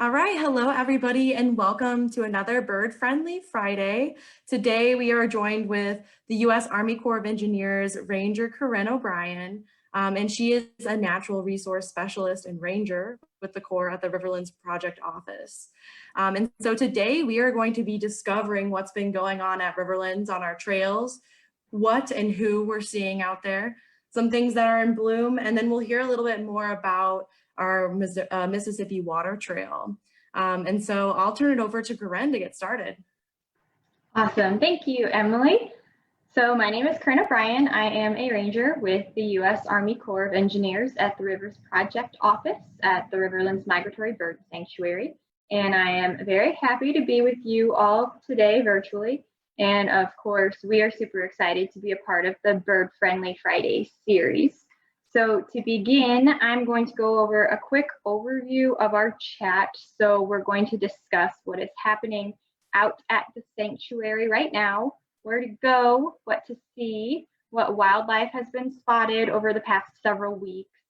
All right, hello everybody and welcome to another Bird Friendly Friday. Today we are joined with the U.S. Army Corps of Engineers Ranger Corrinne O'Brien, and she is a natural resource specialist and ranger with the Corps at the Riverlands Project Office. And so today we are going to be discovering what's been going on at Riverlands on our trails, what and who we're seeing out there, some things that are in bloom, and then we'll hear a little bit more about our Mississippi Water Trail. And so I'll turn it over to Corrinne to get started. Awesome. Thank you, Emily. So my name is Corrinne O'Brien. I am a ranger with the U.S. Army Corps of Engineers at the Rivers Project Office at the Riverlands Migratory Bird Sanctuary. And I am very happy to be with you all today virtually. And of course, we are super excited to be a part of the Bird Friendly Friday series. So to begin, I'm going to go over a quick overview of our chat. So we're going to discuss what is happening out at the sanctuary right now, where to go, what to see, what wildlife has been spotted over the past several weeks,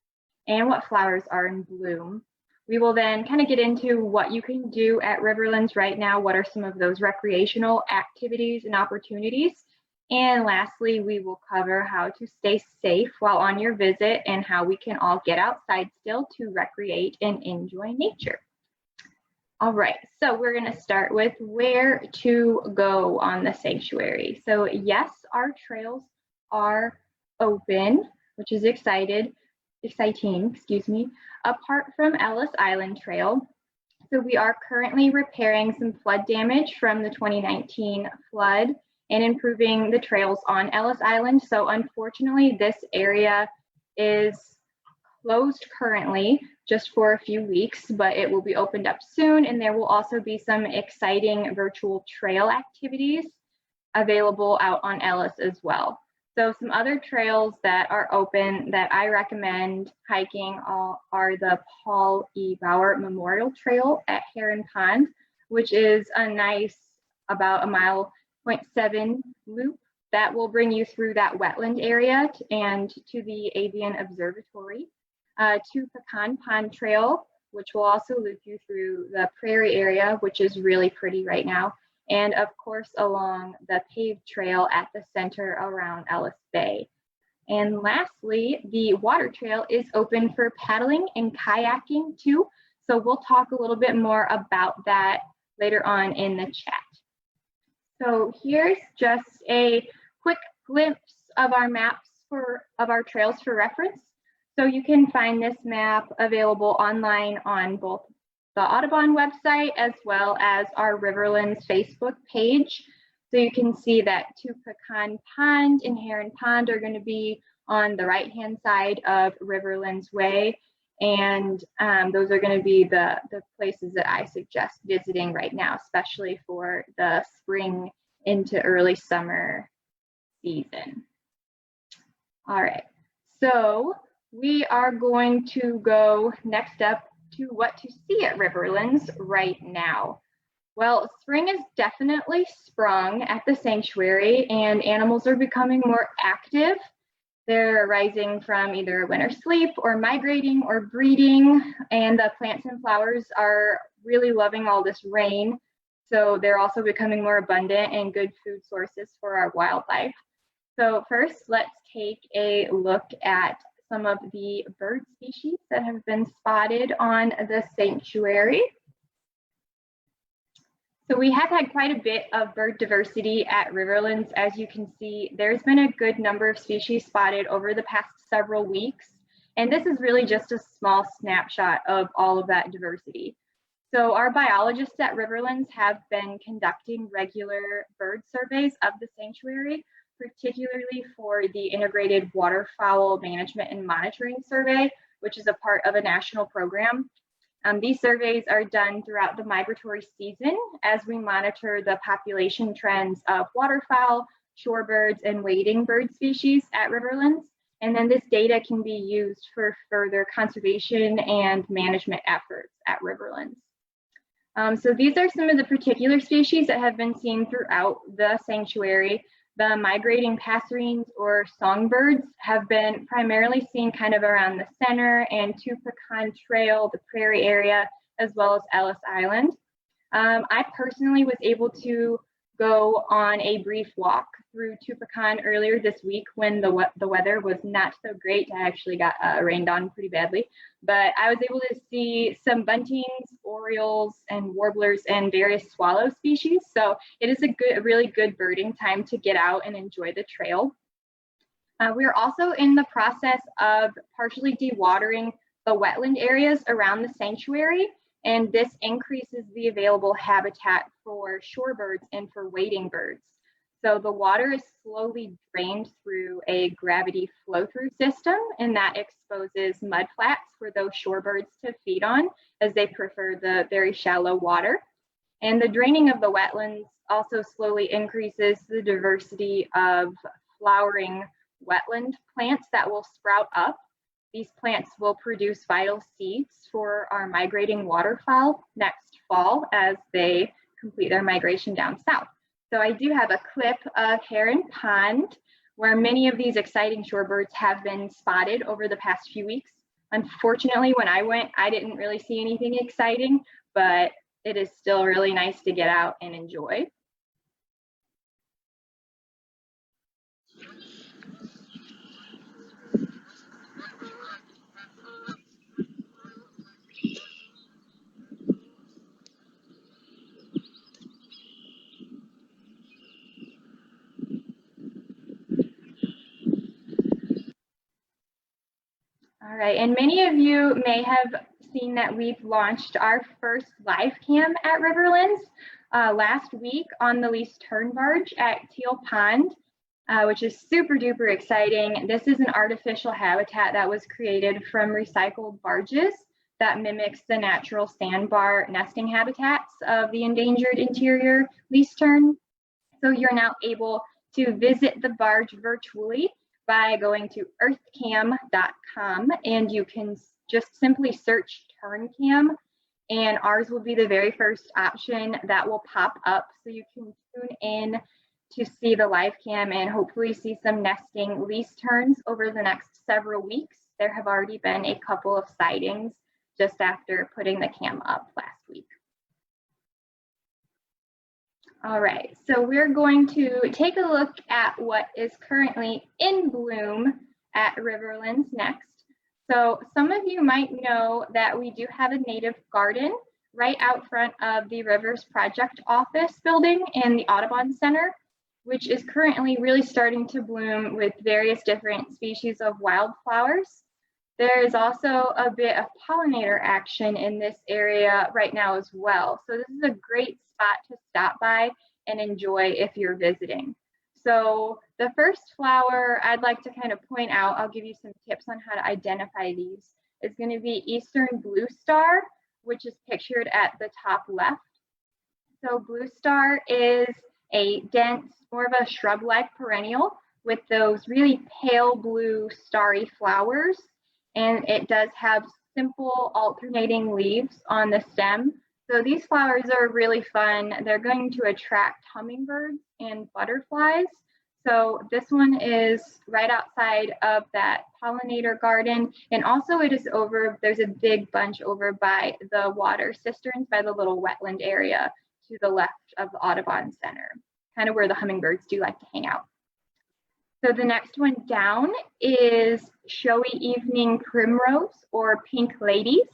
and what flowers are in bloom. We will then kind of get into what you can do at Riverlands right now, what are some of those recreational activities and opportunities. And lastly, we will cover how to stay safe while on your visit and how we can all get outside still to recreate and enjoy nature. All right, so we're going to start with where to go on the sanctuary. So yes, our trails are open, which is exciting, apart from Ellis Island Trail. So we are currently repairing some flood damage from the 2019 flood and improving the trails on Ellis Island. So unfortunately, this area is closed currently just for a few weeks, but it will be opened up soon. And there will also be some exciting virtual trail activities available out on Ellis as well. So some other trails that are open that I recommend hiking are the Paul E. Bauer Memorial Trail at Heron Pond, which is a nice about a 1.7 loop that will bring you through that wetland area and to the Avian Observatory, to Pecan Pond Trail, which will also loop you through the prairie area, which is really pretty right now, and of course along the paved trail at the center around Ellis Bay. And lastly, the water trail is open for paddling and kayaking too, so we'll talk a little bit more about that later on in the chat. So here's just a quick glimpse of our maps of our trails for reference. So you can find this map available online on both the Audubon website as well as our Riverlands Facebook page. So you can see that To Pecan Pond and Heron Pond are going to be on the right-hand side of Riverlands Way. And those are going to be the places that I suggest visiting right now, especially for the spring into early summer season. All right, so we are going to go next up to what to see at Riverlands right now. Well, spring is definitely sprung at the sanctuary and animals are becoming more active. They're rising from either winter sleep or migrating or breeding, and the plants and flowers are really loving all this rain. So they're also becoming more abundant and good food sources for our wildlife. So first, let's take a look at some of the bird species that have been spotted on the sanctuary. So we have had quite a bit of bird diversity at Riverlands. As you can see, there's been a good number of species spotted over the past several weeks. And this is really just a small snapshot of all of that diversity. So our biologists at Riverlands have been conducting regular bird surveys of the sanctuary, particularly for the Integrated Waterfowl Management and Monitoring Survey, which is a part of a national program. These surveys are done throughout the migratory season as we monitor the population trends of waterfowl, shorebirds, and wading bird species at Riverlands. And then this data can be used for further conservation and management efforts at Riverlands. So these are some of the particular species that have been seen throughout the sanctuary. The migrating passerines or songbirds have been primarily seen kind of around the center and To Pecan Trail, the prairie area, as well as Ellis Island. I personally was able to go on a brief walk through Pecan earlier this week when the weather was not so great. I actually got rained on pretty badly, but I was able to see some buntings, orioles, and warblers, and various swallow species. So it is a really good birding time to get out and enjoy the trail. We are also in the process of partially dewatering the wetland areas around the sanctuary, and this increases the available habitat for shorebirds and for wading birds. So the water is slowly drained through a gravity flow-through system, and that exposes mud flats for those shorebirds to feed on, as they prefer the very shallow water. And the draining of the wetlands also slowly increases the diversity of flowering wetland plants that will sprout up. These plants will produce vital seeds for our migrating waterfowl next fall as they complete their migration down south. So I do have a clip of Heron Pond where many of these exciting shorebirds have been spotted over the past few weeks. Unfortunately, when I went, I didn't really see anything exciting, but it is still really nice to get out and enjoy. All right, and many of you may have seen that we've launched our first live cam at Riverlands last week on the least turn barge at Teal Pond, which is super duper exciting. This is an artificial habitat that was created from recycled barges that mimics the natural sandbar nesting habitats of the endangered interior least tern. So you're now able to visit the barge virtually by going to earthcam.com, and you can just simply search TurnCam, and ours will be the very first option that will pop up, so you can tune in to see the live cam and hopefully see some nesting least terns over the next several weeks. There have already been a couple of sightings just after putting the cam up last week. All right, so we're going to take a look at what is currently in bloom at Riverlands next. So some of you might know that we do have a native garden right out front of the Rivers Project Office building in the Audubon Center, which is currently really starting to bloom with various different species of wildflowers. There is also a bit of pollinator action in this area right now as well. So this is a great spot to stop by and enjoy if you're visiting. So the first flower I'd like to kind of point out, I'll give you some tips on how to identify these, is going to be Eastern Blue Star, which is pictured at the top left. So Blue Star is a dense, more of a shrub-like perennial with those really pale blue starry flowers. And it does have simple alternating leaves on the stem. So these flowers are really fun. They're going to attract hummingbirds and butterflies. So this one is right outside of that pollinator garden. And also it is over, there's a big bunch over by the water cisterns by the little wetland area to the left of the Audubon Center, kind of where the hummingbirds do like to hang out. So the next one down is Showy Evening Primrose or Pink Ladies.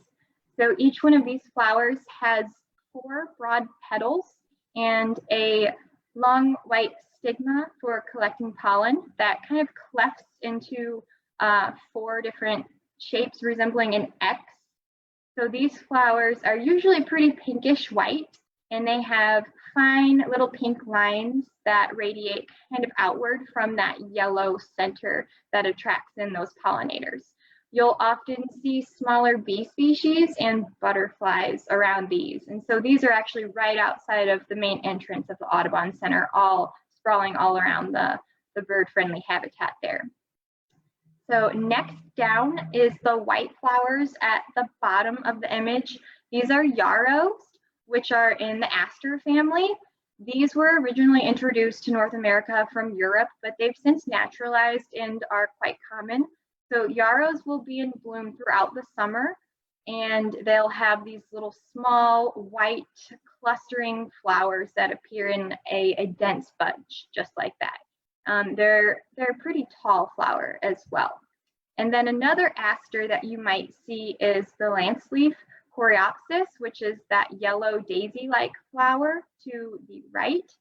So each one of these flowers has 4 broad petals and a long white stigma for collecting pollen that kind of clefts into 4 different shapes resembling an X. So these flowers are usually pretty pinkish white, and they have fine little pink lines that radiate kind of outward from that yellow center that attracts in those pollinators. You'll often see smaller bee species and butterflies around these. And so these are actually right outside of the main entrance of the Audubon Center, all sprawling all around the bird-friendly habitat there. So next down is the white flowers at the bottom of the image. These are yarrows, which are in the aster family. These were originally introduced to North America from Europe, but they've since naturalized and are quite common. So yarrows will be in bloom throughout the summer. and they'll have these little small white clustering flowers that appear in a dense bunch, just like that. They're a pretty tall flower as well. And then another aster that you might see is the lance leaf coreopsis, which is that yellow daisy-like flower to the right.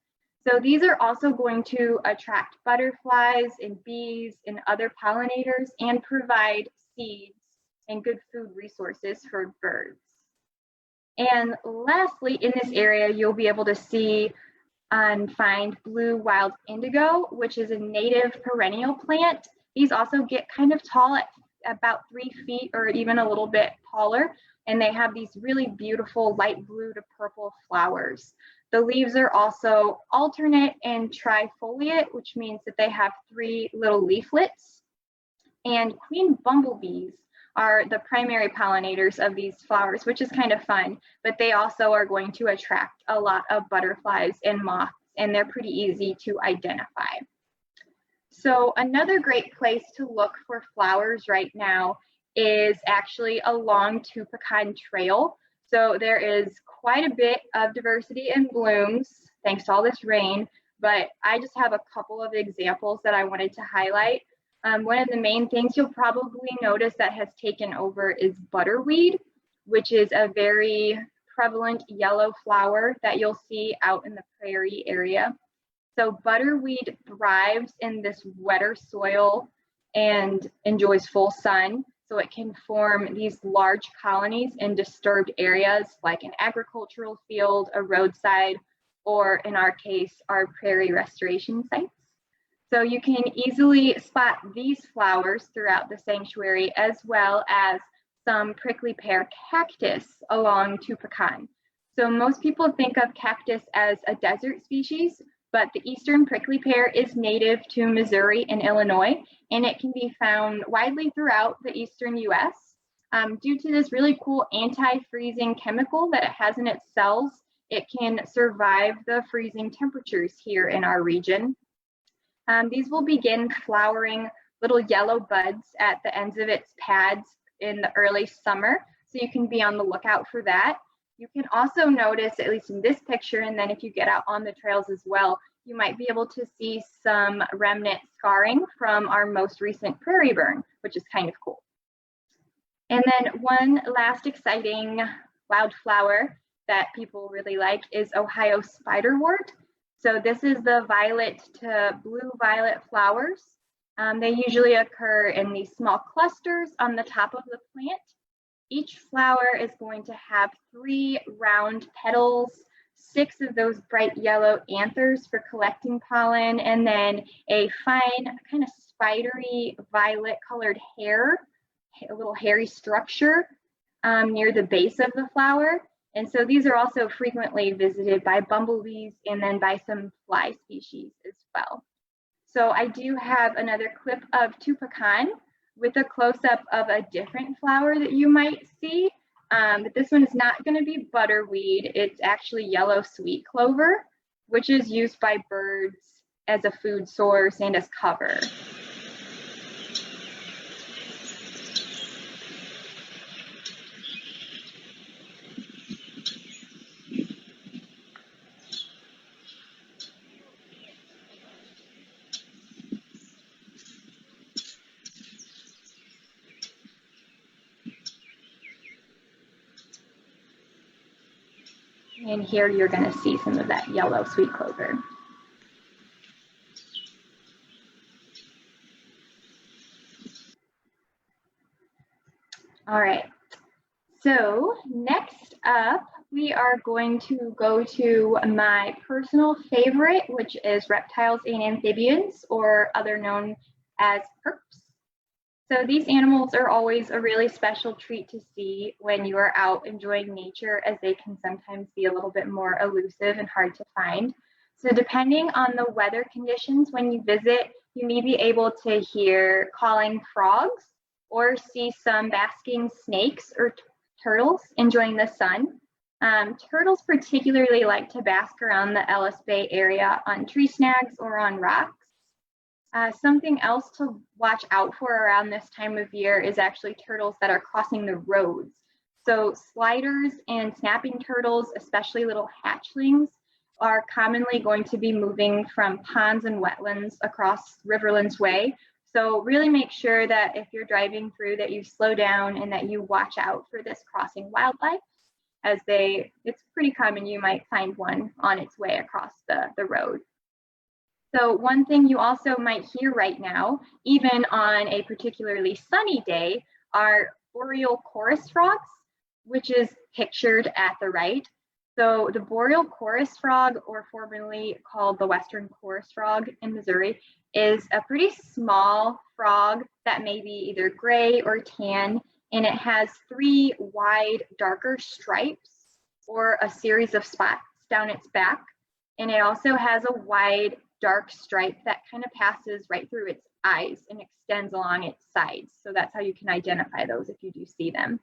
So these are also going to attract butterflies and bees and other pollinators and provide seeds and good food resources for birds. And lastly, in this area, you'll be able to see and find blue wild indigo, which is a native perennial plant. These also get kind of tall at about 3 feet or even a little bit taller, and they have these really beautiful light blue to purple flowers. The leaves are also alternate and trifoliate, which means that they have 3 little leaflets. And queen bumblebees are the primary pollinators of these flowers, which is kind of fun, but they also are going to attract a lot of butterflies and moths, and they're pretty easy to identify. So another great place to look for flowers right now is actually along Pecan Trail. So there is quite a bit of diversity in blooms, thanks to all this rain, but I just have a couple of examples that I wanted to highlight. One of the main things you'll probably notice that has taken over is butterweed, which is a very prevalent yellow flower that you'll see out in the prairie area. So butterweed thrives in this wetter soil and enjoys full sun. So it can form these large colonies in disturbed areas like an agricultural field, a roadside, or in our case, our prairie restoration sites. So you can easily spot these flowers throughout the sanctuary, as well as some prickly pear cactus along Pecan. So most people think of cactus as a desert species, but the eastern prickly pear is native to Missouri and Illinois, and it can be found widely throughout the eastern US. Due to this really cool anti-freezing chemical that it has in its cells, it can survive the freezing temperatures here in our region. These will begin flowering little yellow buds at the ends of its pads in the early summer, so you can be on the lookout for that. You can also notice, at least in this picture, and then if you get out on the trails as well, you might be able to see some remnant scarring from our most recent prairie burn, which is kind of cool. And then one last exciting wildflower that people really like is Ohio spiderwort. So this is the violet to blue violet flowers. They usually occur in these small clusters on the top of the plant. Each flower is going to have 3 round petals, 6 of those bright yellow anthers for collecting pollen, and then a fine kind of spidery violet colored hair, a little hairy structure near the base of the flower. And so these are also frequently visited by bumblebees and then by some fly species as well. So I do have another clip of Pecan with a close-up of a different flower that you might see. But this one is not going to be butterweed. It's actually yellow sweet clover, which is used by birds as a food source and as cover. And here you're going to see some of that yellow sweet clover. All right, so next up, we are going to go to my personal favorite, which is reptiles and amphibians, or other known as herps. So these animals are always a really special treat to see when you are out enjoying nature, as they can sometimes be a little bit more elusive and hard to find. So depending on the weather conditions when you visit, you may be able to hear calling frogs or see some basking snakes or turtles enjoying the sun. Turtles particularly like to bask around the Ellis Bay area on tree snags or on rocks. Something else to watch out for around this time of year is actually turtles that are crossing the roads. So sliders and snapping turtles, especially little hatchlings, are commonly going to be moving from ponds and wetlands across Riverlands Way. So really make sure that if you're driving through that you slow down and that you watch out for this crossing wildlife, as it's pretty common you might find one on its way across the road. So one thing you also might hear right now, even on a particularly sunny day, are boreal chorus frogs, which is pictured at the right. So the boreal chorus frog, or formerly called the western chorus frog in Missouri, is a pretty small frog that may be either gray or tan, and it has 3 wide, darker stripes or a series of spots down its back. And it also has a wide, dark stripe that kind of passes right through its eyes and extends along its sides. So that's how you can identify those if you do see them.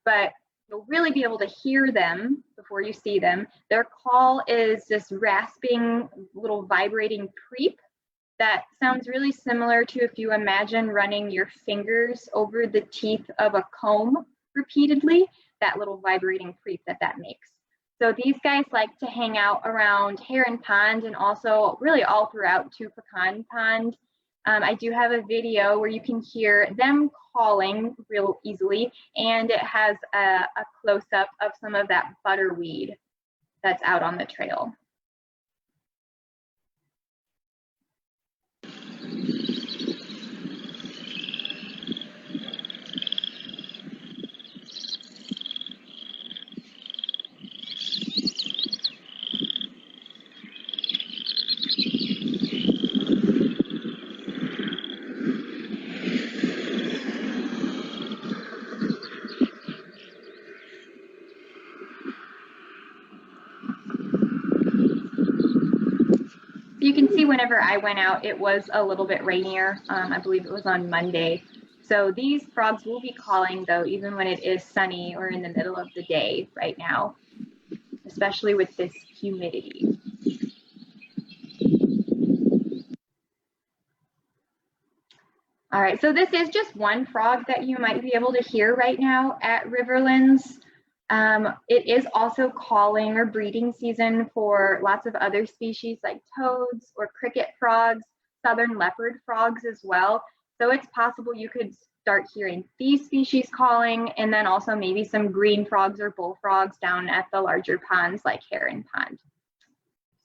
But you'll really be able to hear them before you see them. Their call is this rasping, little vibrating creep that sounds really similar to if you imagine running your fingers over the teeth of a comb repeatedly, that little vibrating creep that makes. So these guys like to hang out around Heron Pond and also really all throughout to Pecan Pond. I do have a video where you can hear them calling real easily, and it has a close-up of some of that butterweed that's out on the trail. You can see whenever I went out, it was a little bit rainier. I believe it was on Monday. So these frogs will be calling though, even when it is sunny or in the middle of the day right now, especially with this humidity. All right, so this is just one frog that you might be able to hear right now at Riverlands. It is also calling or breeding season for lots of other species like toads or cricket frogs, southern leopard frogs as well. So it's possible you could start hearing these species calling, and then also maybe some green frogs or bullfrogs down at the larger ponds like Heron Pond.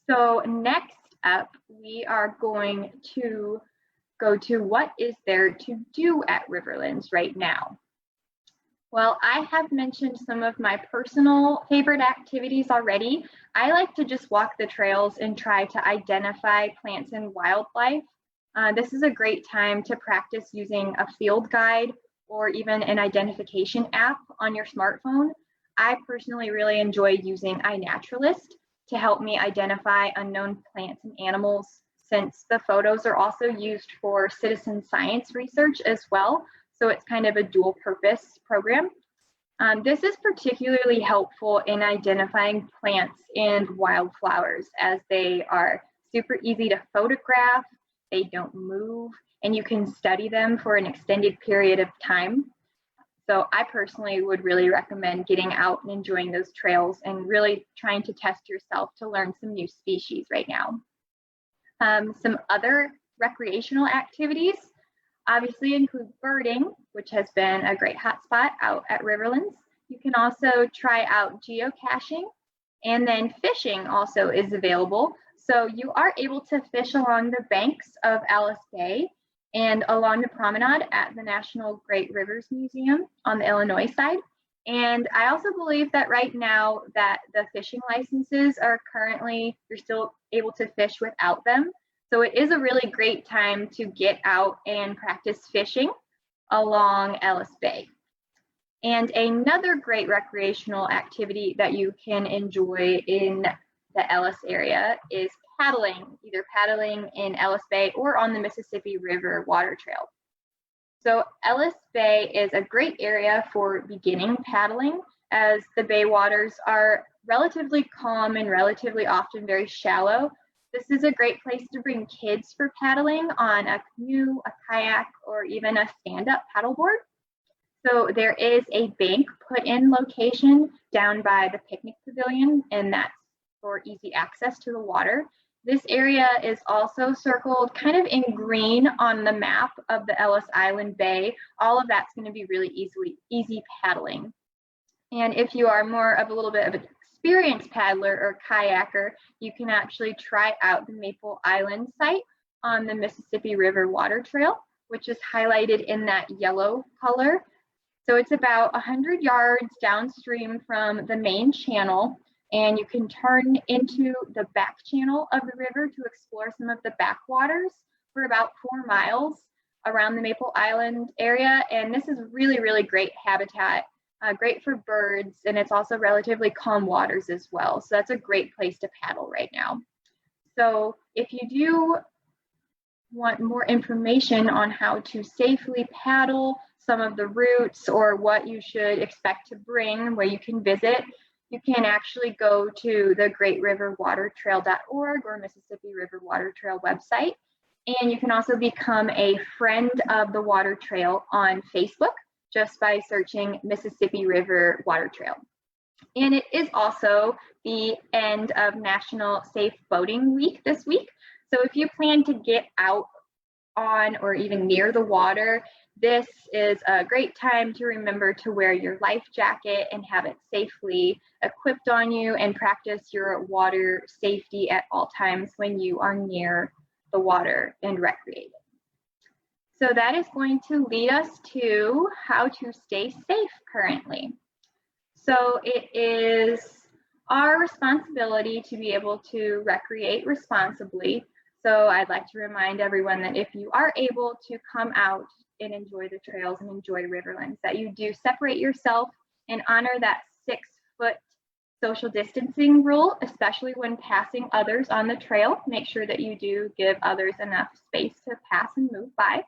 So next up, we are going to go to what is there to do at Riverlands right now. Well, I have mentioned some of my personal favorite activities already. I like to just walk the trails and try to identify plants and wildlife. This is a great time to practice using a field guide or even an identification app on your smartphone. I personally really enjoy using iNaturalist to help me identify unknown plants and animals, since the photos are also used for citizen science research as well. So it's kind of a dual purpose program. This is particularly helpful in identifying plants and wildflowers, as they are super easy to photograph, they don't move, and you can study them for an extended period of time. So I personally would really recommend getting out and enjoying those trails and really trying to test yourself to learn some new species right now. Some other recreational activities obviously include birding, which has been a great hotspot out at Riverlands. You can also try out geocaching, and then fishing also is available. So you are able to fish along the banks of Ellis Bay and along the promenade at the National Great Rivers Museum on the Illinois side. And I also believe that right now that the fishing licenses are currently, you're still able to fish without them. So it is a really great time to get out and practice fishing along Ellis Bay. And another great recreational activity that you can enjoy in the Ellis area is paddling, either paddling in Ellis Bay or on the Mississippi River Water Trail. So Ellis Bay is a great area for beginning paddling, as the bay waters are relatively calm and relatively often very shallow. This is a great place to bring kids for paddling on a canoe, a kayak, or even a stand-up paddleboard. So there is a bank put in location down by the picnic pavilion, and that's for easy access to the water. This area is also circled kind of in green on the map of the Ellis Island Bay. All of that's going to be really easy paddling. And if you are more of a little bit of an experienced paddler or kayaker, you can actually try out the Maple Island site on the Mississippi River Water Trail, which is highlighted in that yellow color. So it's about 100 yards downstream from the main channel, and you can turn into the back channel of the river to explore some of the backwaters for about 4 miles around the Maple Island area. And this is really, really great habitat, great for birds, and it's also relatively calm waters as well. So that's a great place to paddle right now. So if you do want more information on how to safely paddle, some of the routes, or what you should expect to bring, where you can visit, you can actually go to the greatriverwatertrail.org or Mississippi River Water Trail website. And you can also become a friend of the Water Trail on Facebook just by searching Mississippi River Water Trail. And it is also the end of National Safe Boating Week this week. So if you plan to get out on or even near the water, this is a great time to remember to wear your life jacket and have it safely equipped on you, and practice your water safety at all times when you are near the water and recreating. So that is going to lead us to how to stay safe currently. So it is our responsibility to be able to recreate responsibly. So I'd like to remind everyone that if you are able to come out and enjoy the trails and enjoy Riverlands, that you do separate yourself and honor that 6-foot social distancing rule, especially when passing others on the trail. Make sure that you do give others enough space to pass and move by.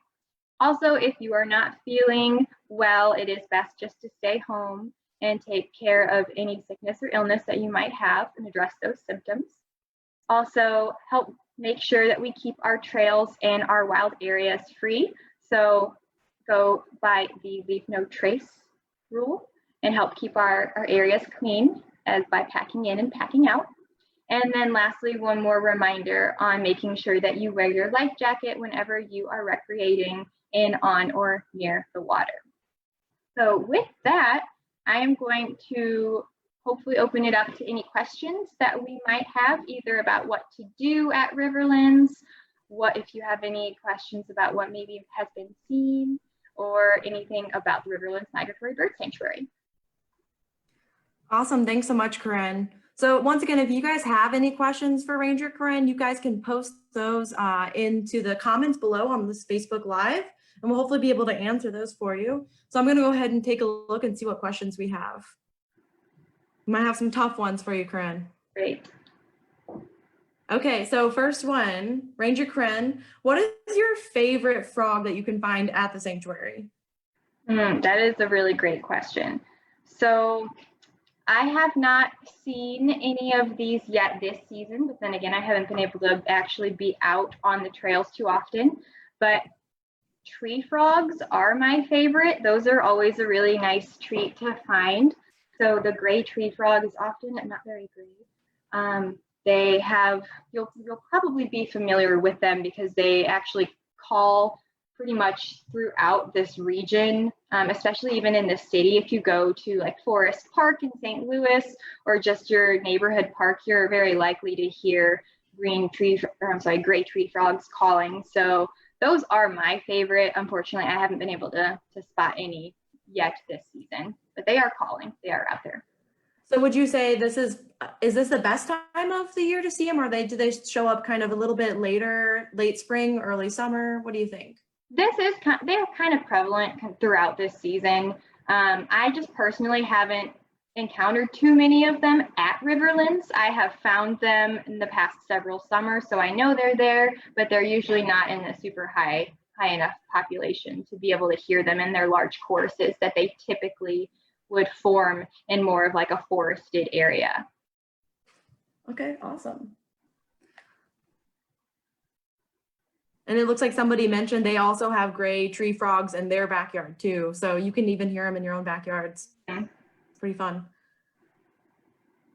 Also, if you are not feeling well, it is best just to stay home and take care of any sickness or illness that you might have and address those symptoms. Also, help make sure that we keep our trails and our wild areas free. So go by the leave no trace rule and help keep our areas clean as by packing in and packing out. And then lastly, one more reminder on making sure that you wear your life jacket whenever you are recreating in, on, or near the water. So with that, I am going to hopefully open it up to any questions that we might have, either about what to do at Riverlands, what if you have any questions about what maybe has been seen, or anything about the Riverlands Migratory Bird Sanctuary. Awesome, thanks so much, Corrinne. So once again, if you guys have any questions for Ranger Corrinne, you guys can post those into the comments below on this Facebook Live, and we'll hopefully be able to answer those for you. So I'm gonna go ahead and take a look and see what questions we have. We might have some tough ones for you, Corrinne. Great. Okay, so first one, Ranger Corrinne, what is your favorite frog that you can find at the sanctuary? That is a really great question. So I have not seen any of these yet this season, but then again, I haven't been able to actually be out on the trails too often. But tree frogs are my favorite. Those are always a really nice treat to find. So the gray tree frog is often not very gray. They have, you'll probably be familiar with them because they actually call pretty much throughout this region, especially even in the city. If you go to like Forest Park in St. Louis or just your neighborhood park, you're very likely to hear gray tree frogs calling. So those are my favorite. Unfortunately, I haven't been able to spot any yet this season, but they are calling, they are out there. So would you say is this the best time of the year to see them, or do they show up kind of a little bit later, late spring, early summer? What do you think? They're kind of prevalent throughout this season. I just personally haven't encountered too many of them at Riverlands. I have found them in the past several summers, so I know they're there, but they're usually not in a super high enough population to be able to hear them in their large choruses that they typically would form in more of like a forested area. Okay, awesome. And it looks like somebody mentioned they also have gray tree frogs in their backyard too. So you can even hear them in your own backyards. Yeah. It's pretty fun.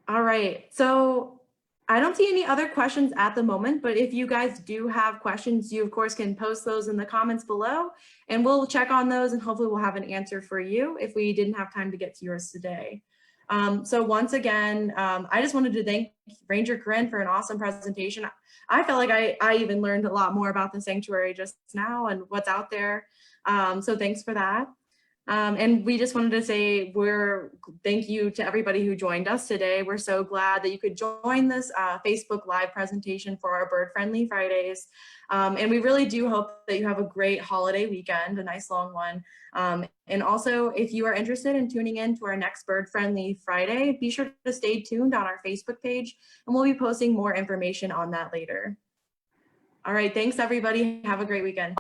All right, so I don't see any other questions at the moment, but if you guys do have questions, you of course can post those in the comments below and we'll check on those and hopefully we'll have an answer for you if we didn't have time to get to yours today. So once again, I just wanted to thank Ranger Corrinne for an awesome presentation. I felt like I even learned a lot more about the sanctuary just now and what's out there. So thanks for that. And we just wanted to say thank you to everybody who joined us today. We're so glad that you could join this Facebook Live presentation for our Bird Friendly Fridays. And we really do hope that you have a great holiday weekend, a nice long one. And also, if you are interested in tuning in to our next Bird Friendly Friday, be sure to stay tuned on our Facebook page, and we'll be posting more information on that later. All right, thanks everybody. Have a great weekend.